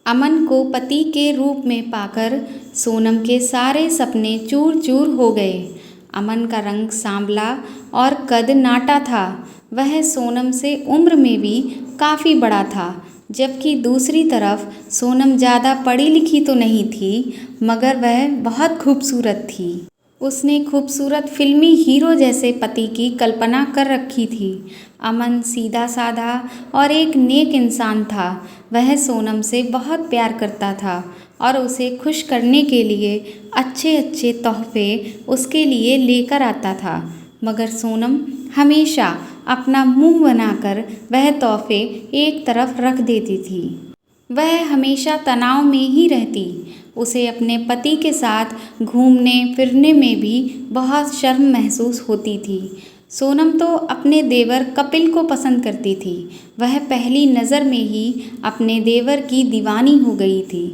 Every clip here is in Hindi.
अमन को पति के रूप में पाकर सोनम के सारे सपने चूर चूर हो गए। अमन का रंग सांवला और कद नाटा था। वह सोनम से उम्र में भी काफ़ी बड़ा था, जबकि दूसरी तरफ सोनम ज़्यादा पढ़ी लिखी तो नहीं थी, मगर वह बहुत खूबसूरत थी। उसने खूबसूरत फिल्मी हीरो जैसे पति की कल्पना कर रखी थी। अमन सीधा साधा और एक नेक इंसान था। वह सोनम से बहुत प्यार करता था और उसे खुश करने के लिए अच्छे अच्छे तोहफे उसके लिए लेकर आता था, मगर सोनम हमेशा अपना मुंह बनाकर वह तोहफे एक तरफ रख देती थी। वह हमेशा तनाव में ही रहती। उसे अपने पति के साथ घूमने फिरने में भी बहुत शर्म महसूस होती थी। सोनम तो अपने देवर कपिल को पसंद करती थी। वह पहली नज़र में ही अपने देवर की दीवानी हो गई थी।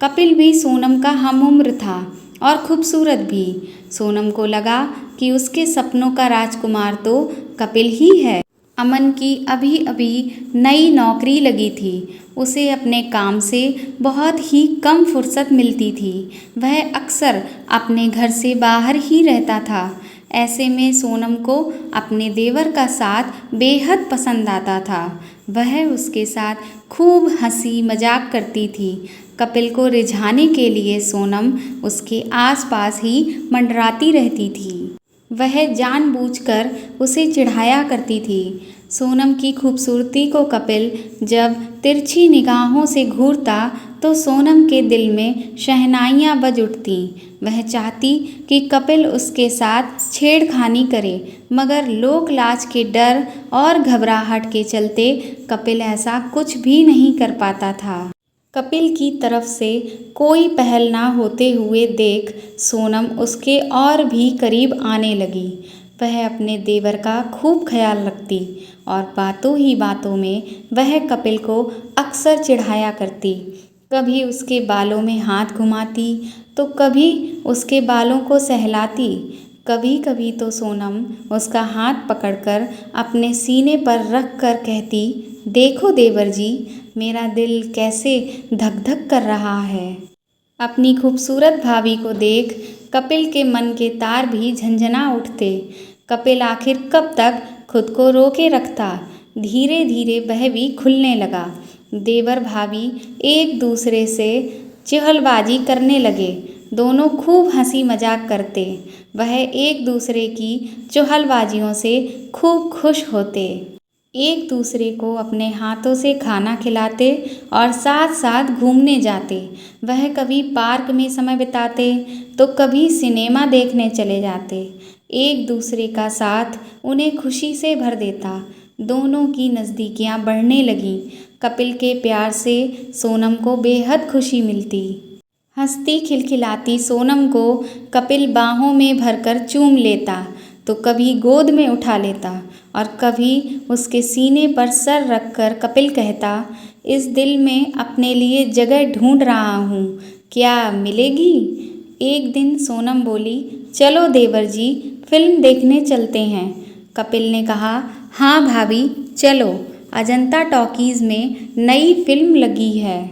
कपिल भी सोनम का हमउम्र था और खूबसूरत भी। सोनम को लगा कि उसके सपनों का राजकुमार तो कपिल ही है। अमन की अभी अभी नई नौकरी लगी थी। उसे अपने काम से बहुत ही कम फुर्सत मिलती थी। वह अक्सर अपने घर से बाहर ही रहता था। ऐसे में सोनम को अपने देवर का साथ बेहद पसंद आता था। वह उसके साथ खूब हंसी मजाक करती थी। कपिल को रिझाने के लिए सोनम उसके आसपास ही मंडराती रहती थी। वह जानबूझकर उसे चिढ़ाया करती थी। सोनम की खूबसूरती को कपिल जब तिरछी निगाहों से घूरता तो सोनम के दिल में शहनाइयाँ बज उठती। वह चाहती कि कपिल उसके साथ छेड़खानी करे, मगर लोक लाज के डर और घबराहट के चलते कपिल ऐसा कुछ भी नहीं कर पाता था। कपिल की तरफ से कोई पहल ना होते हुए देख सोनम उसके और भी करीब आने लगी। वह अपने देवर का खूब ख्याल रखती और बातों ही बातों में वह कपिल को अक्सर चिढ़ाया करती। कभी उसके बालों में हाथ घुमाती तो कभी उसके बालों को सहलाती। कभी कभी तो सोनम उसका हाथ पकड़कर अपने सीने पर रख कर कहती, देखो देवर जी, मेरा दिल कैसे धक धक कर रहा है। अपनी खूबसूरत भाभी को देख कपिल के मन के तार भी झंझना उठते। कपिल आखिर कब तक खुद को रोके रखता। धीरे धीरे वह भी खुलने लगा। देवर भाभी एक दूसरे से चुगलबाजी करने लगे। दोनों खूब हंसी मजाक करते। वह एक दूसरे की चुगलबाजियों से खूब खुश होते। एक दूसरे को अपने हाथों से खाना खिलाते और साथ साथ घूमने जाते। वह कभी पार्क में समय बिताते तो कभी सिनेमा देखने चले जाते। एक दूसरे का साथ उन्हें खुशी से भर देता। दोनों की नज़दीकियां बढ़ने लगीं। कपिल के प्यार से सोनम को बेहद खुशी मिलती। हंसती खिलखिलाती सोनम को कपिल बाहों में भरकर चूम लेता तो कभी गोद में उठा लेता और कभी उसके सीने पर सर रखकर कपिल कहता, इस दिल में अपने लिए जगह ढूंढ रहा हूँ, क्या मिलेगी। एक दिन सोनम बोली, चलो देवर जी, फिल्म देखने चलते हैं। कपिल ने कहा, हाँ भाभी चलो, अजंता टॉकीज़ में नई फिल्म लगी है।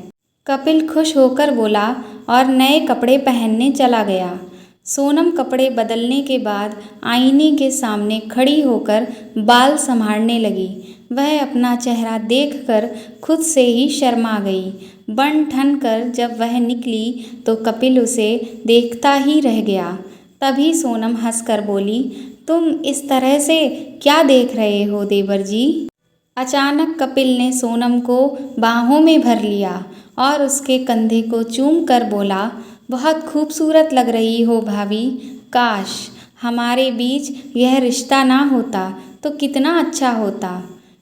कपिल खुश होकर बोला और नए कपड़े पहनने चला गया। सोनम कपड़े बदलने के बाद आईने के सामने खड़ी होकर बाल संभालने लगी। वह अपना चेहरा देखकर खुद से ही शर्मा गई। बन ठन कर जब वह निकली तो कपिल उसे देखता ही रह गया। तभी सोनम हंसकर बोली, तुम इस तरह से क्या देख रहे हो देवर जी। अचानक कपिल ने सोनम को बाहों में भर लिया और उसके कंधे को चूम कर बोला, बहुत खूबसूरत लग रही हो भाभी। काश हमारे बीच यह रिश्ता ना होता तो कितना अच्छा होता।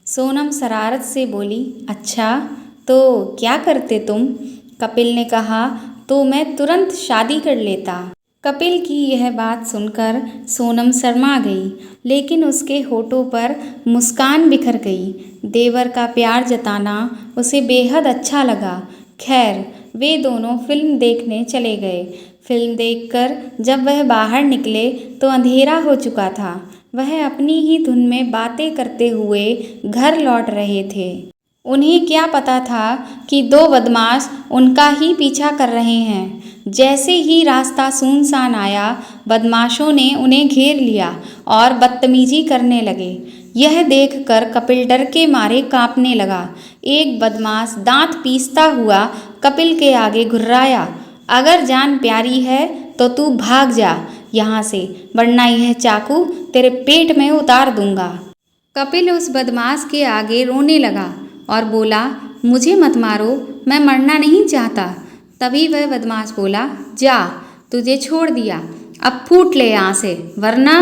सोनम शरारत से बोली, अच्छा तो क्या करते तुम। कपिल ने कहा, तो मैं तुरंत शादी कर लेता। कपिल की यह बात सुनकर सोनम शर्मा गई, लेकिन उसके होठों पर मुस्कान बिखर गई। देवर का प्यार जताना उसे बेहद अच्छा लगा। खैर वे दोनों फिल्म देखने चले गए। फिल्म देखकर जब वह बाहर निकले तो अंधेरा हो चुका था। वह अपनी ही धुन में बातें करते हुए घर लौट रहे थे। उन्हें क्या पता था कि दो बदमाश उनका ही पीछा कर रहे हैं। जैसे ही रास्ता सुनसान आया, बदमाशों ने उन्हें घेर लिया और बदतमीजी करने लगे। यह देखकर कपिल डर के मारे कांपने लगा। एक बदमाश दांत पीसता हुआ कपिल के आगे घुर्राया, अगर जान प्यारी है तो तू भाग जा यहाँ से, वरना यह चाकू तेरे पेट में उतार दूंगा। कपिल उस बदमाश के आगे रोने लगा और बोला, मुझे मत मारो, मैं मरना नहीं चाहता। तभी वह बदमाश बोला, जा, तुझे छोड़ दिया, अब फूट ले यहाँ से, वरना।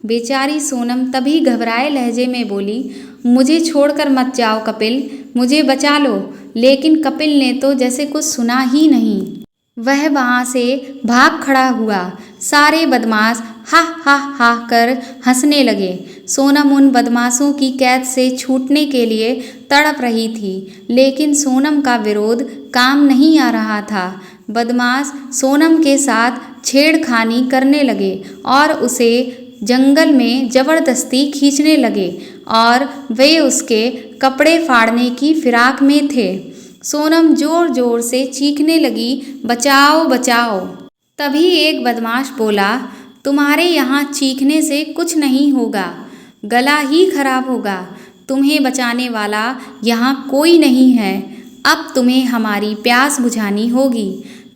बेचारी सोनम तभी घबराए लहजे में बोली, मुझे छोड़कर मत जाओ कपिल, मुझे बचा लो। लेकिन कपिल ने तो जैसे कुछ सुना ही नहीं। वह वहाँ से भाग खड़ा हुआ। सारे बदमाश हा हा हा कर हंसने लगे। सोनम उन बदमाशों की कैद से छूटने के लिए तड़प रही थी, लेकिन सोनम का विरोध काम नहीं आ रहा था। बदमाश सोनम के साथ छेड़खानी करने लगे और उसे जंगल में जबरदस्ती खींचने लगे और वे उसके कपड़े फाड़ने की फिराक में थे। सोनम जोर जोर से चीखने लगी, बचाओ बचाओ। तभी एक बदमाश बोला, तुम्हारे यहाँ चीखने से कुछ नहीं होगा, गला ही खराब होगा। तुम्हें बचाने वाला यहाँ कोई नहीं है, अब तुम्हें हमारी प्यास बुझानी होगी।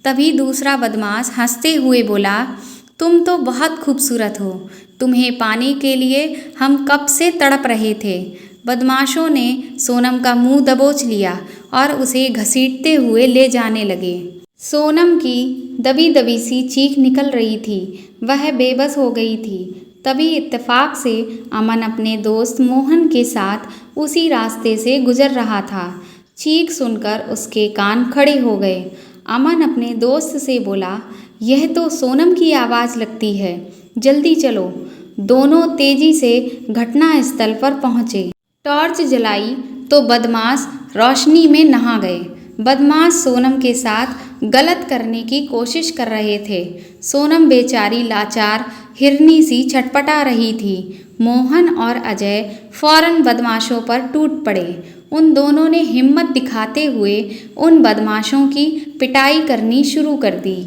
तभी दूसरा बदमाश हंसते हुए बोला, तुम तो बहुत खूबसूरत हो, तुम्हें पाने के लिए हम कब से तड़प रहे थे। बदमाशों ने सोनम का मुंह दबोच लिया और उसे घसीटते हुए ले जाने लगे। सोनम की दबी दबी सी चीख निकल रही थी, वह बेबस हो गई थी। तभी इत्तेफाक से अमन अपने दोस्त मोहन के साथ उसी रास्ते से गुजर रहा था। चीख सुनकर उसके कान खड़े हो गए। अमन अपने दोस्त से बोला, यह तो सोनम की आवाज़ लगती है, जल्दी चलो। दोनों तेजी से घटनास्थल पर पहुँचे। टॉर्च जलाई तो बदमाश रोशनी में नहा गए। बदमाश सोनम के साथ गलत करने की कोशिश कर रहे थे। सोनम बेचारी लाचार हिरनी सी छटपटा रही थी। मोहन और अजय फौरन बदमाशों पर टूट पड़े। उन दोनों ने हिम्मत दिखाते हुए उन बदमाशों की पिटाई करनी शुरू कर दी।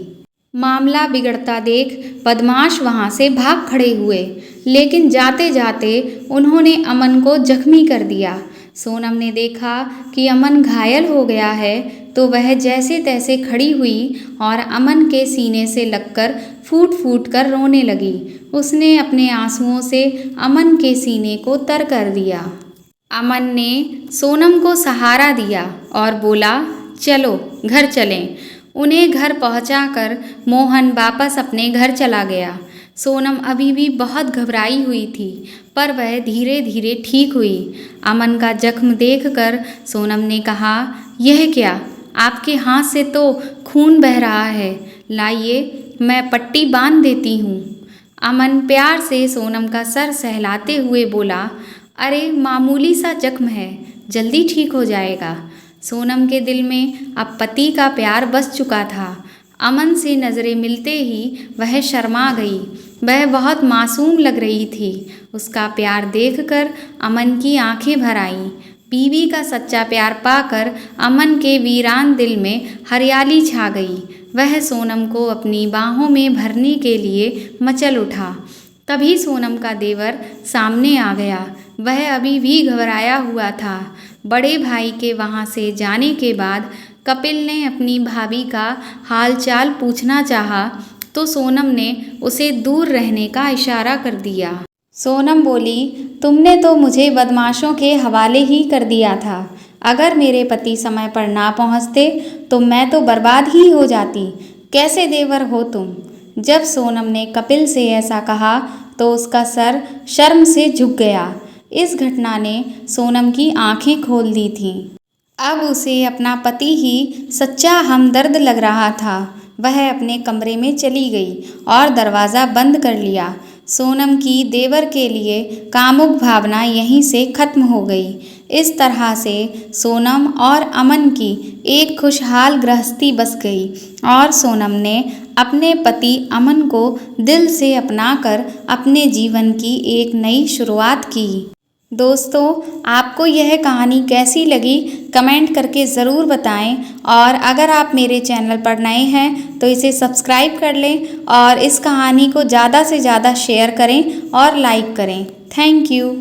मामला बिगड़ता देख बदमाश वहाँ से भाग खड़े हुए, लेकिन जाते जाते उन्होंने अमन को जख्मी कर दिया। सोनम ने देखा कि अमन घायल हो गया है तो वह जैसे तैसे खड़ी हुई और अमन के सीने से लगकर फूट फूट कर रोने लगी। उसने अपने आंसुओं से अमन के सीने को तर कर दिया। अमन ने सोनम को सहारा दिया और बोला, चलो घर चलें। उन्हें घर पहुंचाकर मोहन वापस अपने घर चला गया। सोनम अभी भी बहुत घबराई हुई थी, पर वह धीरे धीरे ठीक हुई। अमन का जख्म देखकर सोनम ने कहा, यह क्या, आपके हाथ से तो खून बह रहा है, लाइए मैं पट्टी बांध देती हूँ। अमन प्यार से सोनम का सर सहलाते हुए बोला, अरे मामूली सा जख्म है, जल्दी ठीक हो जाएगा। सोनम के दिल में अब पति का प्यार बस चुका था। अमन से नज़रें मिलते ही वह शर्मा गई। वह बहुत मासूम लग रही थी। उसका प्यार देखकर अमन की आंखें भर आईं। बीवी का सच्चा प्यार पाकर अमन के वीरान दिल में हरियाली छा गई। वह सोनम को अपनी बाहों में भरने के लिए मचल उठा। तभी सोनम का देवर सामने आ गया। वह अभी भी घबराया हुआ था। बड़े भाई के वहाँ से जाने के बाद कपिल ने अपनी भाभी का हालचाल पूछना चाहा तो सोनम ने उसे दूर रहने का इशारा कर दिया। सोनम बोली, तुमने तो मुझे बदमाशों के हवाले ही कर दिया था। अगर मेरे पति समय पर ना पहुँचते तो मैं तो बर्बाद ही हो जाती। कैसे देवर हो तुम। जब सोनम ने कपिल से ऐसा कहा तो उसका सर शर्म से झुक गया। इस घटना ने सोनम की आंखें खोल दी थीं। अब उसे अपना पति ही सच्चा हमदर्द लग रहा था। वह अपने कमरे में चली गई और दरवाज़ा बंद कर लिया। सोनम की देवर के लिए कामुक भावना यहीं से खत्म हो गई। इस तरह से सोनम और अमन की एक खुशहाल गृहस्थी बस गई और सोनम ने अपने पति अमन को दिल से अपनाकर अपने जीवन की एक नई शुरुआत की। दोस्तों, आपको यह कहानी कैसी लगी कमेंट करके ज़रूर बताएं और अगर आप मेरे चैनल पर नए हैं तो इसे सब्सक्राइब कर लें और इस कहानी को ज़्यादा से ज़्यादा शेयर करें और लाइक करें। Thank you.